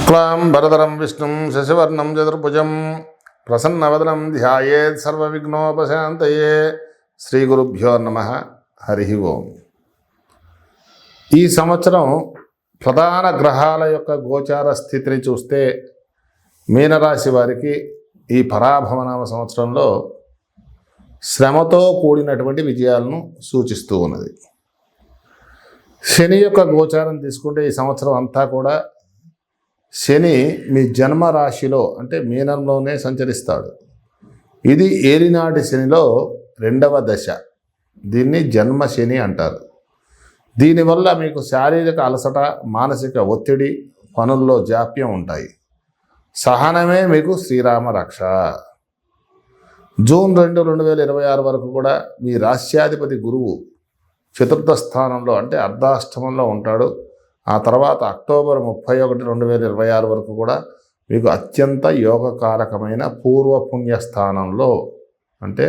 శుక్లాం వరదరం విష్ణుం శశివర్ణం చతుర్భుజం ప్రసన్నవదనం ధ్యాయేత్ సర్వవిఘ్నోపశాంతయే. శ్రీ గురుభ్యో నమః. హరి ఓం. ఈ సంవత్సరం ప్రధాన గ్రహాల యొక్క గోచార స్థితిని చూస్తే మీనరాశి వారికి ఈ పరాభవనామ సంవత్సరంలో శ్రమతో కూడినటువంటి విజయాలను సూచిస్తూ ఉన్నది. శని యొక్క గోచారం తీసుకుంటే ఈ సంవత్సరం అంతా కూడా శని మీ జన్మ రాశిలో అంటే మీనంలోనే సంచరిస్తాడు. ఇది ఏలినాటి శనిలో రెండవ దశ. దీన్ని జన్మ శని అంటారు. దీనివల్ల మీకు శారీరక అలసట, మానసిక ఒత్తిడి, పనుల్లో జాప్యం ఉంటాయి. సహనమే మీకు శ్రీరామ రక్ష. జూన్ 2, 2026 వరకు కూడా మీ రాశ్యాధిపతి గురువు చతుర్థ స్థానంలో అంటే అర్ధాష్టమంలో ఉంటాడు. ఆ తర్వాత అక్టోబర్ 31, 2026 వరకు కూడా మీకు అత్యంత యోగకారకమైన పూర్వపుణ్య స్థానంలో అంటే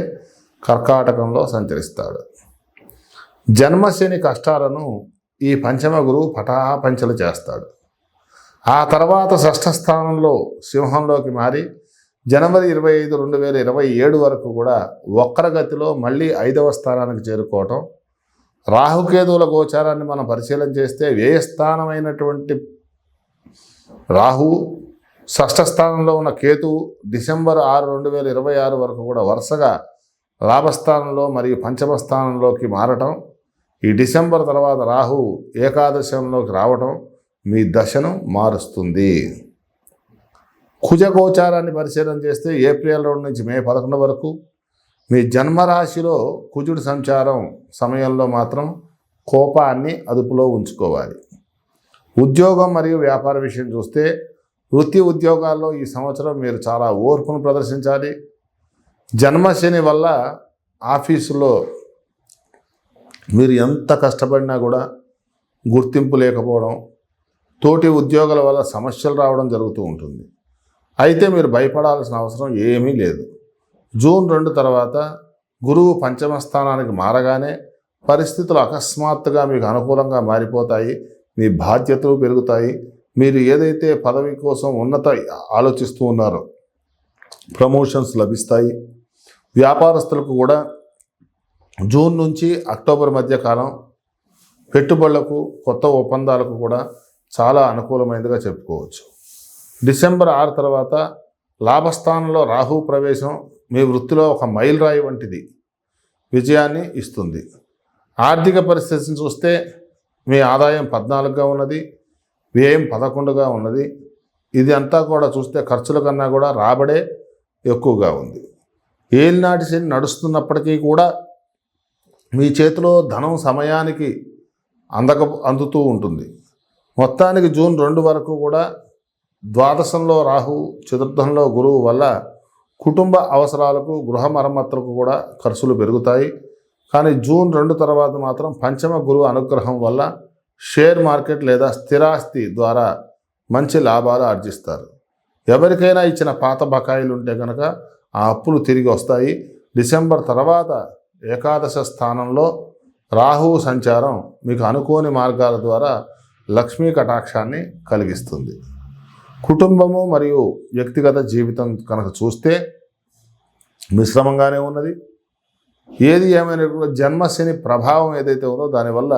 కర్కాటకంలో సంచరిస్తాడు. జన్మశని కష్టాలను ఈ పంచమ గురువు పటాపంచలు చేస్తాడు. ఆ తర్వాత షష్ఠ స్థానంలో సింహంలోకి మారి జనవరి 25, 2027 వరకు కూడా వక్రగతిలో మళ్ళీ 5వ స్థానానికి చేరుకోవటం. రాహుకేతువుల గోచారాన్ని మనం పరిశీలన చేస్తే వ్యయస్థానమైనటువంటి రాహువు, షష్ఠ స్థానంలో ఉన్న కేతువు డిసెంబర్ 6, 2026 వరకు కూడా వరుసగా లాభస్థానంలో మరియు పంచమ స్థానంలోకి మారటం. ఈ డిసెంబర్ తర్వాత రాహువు ఏకాదశంలోకి రావటం మీ దశను మారుస్తుంది. కుజ గోచారాన్ని పరిశీలన చేస్తే ఏప్రిల్ 2 నుంచి మే 11 వరకు మీ జన్మరాశిలో కుజుడి సంచారం సమయంలో మాత్రం కోపాన్ని అదుపులో ఉంచుకోవాలి. ఉద్యోగం మరియు వ్యాపార విషయం చూస్తే వృత్తి ఉద్యోగాల్లో ఈ సంవత్సరం మీరు చాలా ఓర్పును ప్రదర్శించాలి. జన్మశని వల్ల ఆఫీసులో మీరు ఎంత కష్టపడినా కూడా గుర్తింపు లేకపోవడం, తోటి ఉద్యోగుల వల్ల సమస్యలు రావడం జరుగుతూ ఉంటుంది. అయితే మీరు భయపడాల్సిన అవసరం ఏమీ లేదు. జూన్ 2 తర్వాత గురువు పంచమ స్థానానికి మారగానే పరిస్థితులు అకస్మాత్తుగా మీకు అనుకూలంగా మారిపోతాయి. మీ బాధ్యతలు పెరుగుతాయి. మీరు ఏదైతే పదవి కోసం ఉన్నత ఆలోచిస్తూ ఉన్నారో ప్రమోషన్స్ లభిస్తాయి. వ్యాపారస్తులకు కూడా జూన్ నుంచి అక్టోబర్ మధ్య కాలం పెట్టుబడులకు, కొత్త ఒప్పందాలకు కూడా చాలా అనుకూలమైనదిగా చెప్పుకోవచ్చు. డిసెంబర్ 6 తర్వాత లాభస్థానంలో రాహు ప్రవేశం మీ వృత్తిలో ఒక మైలురాయి వంటిది విజయాన్ని ఇస్తుంది. ఆర్థిక పరిస్థితిని చూస్తే మీ ఆదాయం 14గా ఉన్నది, వ్యయం 11గా ఉన్నది. ఇది అంతా కూడా చూస్తే ఖర్చుల కన్నా కూడా రాబడే ఎక్కువగా ఉంది. ఏలినాటి శని నడుస్తున్నప్పటికీ కూడా మీ చేతిలో ధనం సమయానికి అందుతూ ఉంటుంది. మొత్తానికి జూన్ 2 వరకు కూడా ద్వాదశంలో రాహు, చతుర్థంలో గురువు వల్ల కుటుంబ అవసరాలకు, గృహ మరమ్మతులకు కూడా ఖర్చులు పెరుగుతాయి. కానీ జూన్ 2 తర్వాత మాత్రం పంచమ గురువు అనుగ్రహం వల్ల షేర్ మార్కెట్ లేదా స్థిరాస్తి ద్వారా మంచి లాభాలు ఆర్జిస్తారు. ఎవరికైనా ఇచ్చిన పాత బకాయిలు ఉంటే కనుక ఆ అప్పులు తిరిగి వస్తాయి. డిసెంబర్ తర్వాత ఏకాదశ స్థానంలో రాహువు సంచారం మీకు అనుకోని మార్గాల ద్వారా లక్ష్మీ కటాక్షాన్ని కలిగిస్తుంది. కుటుంబము మరియు వ్యక్తిగత జీవితం కనుక చూస్తే మిశ్రమంగానే ఉన్నది. ఏది ఏమైనా జన్మశని ప్రభావం ఏదైతే ఉందో దానివల్ల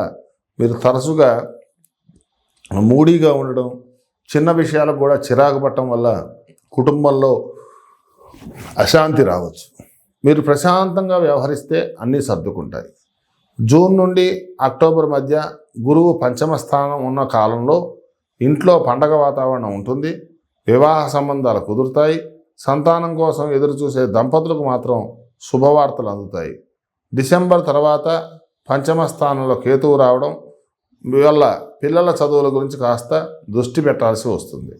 మీరు తరచుగా మూడీగా ఉండడం, చిన్న విషయాలకు కూడా చిరాకు పట్టడం వల్ల కుటుంబంలో అశాంతి రావచ్చు. మీరు ప్రశాంతంగా వ్యవహరిస్తే అన్నీ సర్దుకుంటాయి. జూన్ నుండి అక్టోబర్ మధ్య గురువు పంచమ స్థానం ఉన్న కాలంలో ఇంట్లో పండగ వాతావరణం ఉంటుంది. వివాహ సంబంధాలు కుదురుతాయి. సంతానం కోసం ఎదురుచూసే దంపతులకు మాత్రం శుభవార్తలు అందుతాయి. డిసెంబర్ తర్వాత పంచమ స్థానంలో కేతువు రావడం వల్ల పిల్లల చదువుల గురించి కాస్త దృష్టి పెట్టాల్సి వస్తుంది.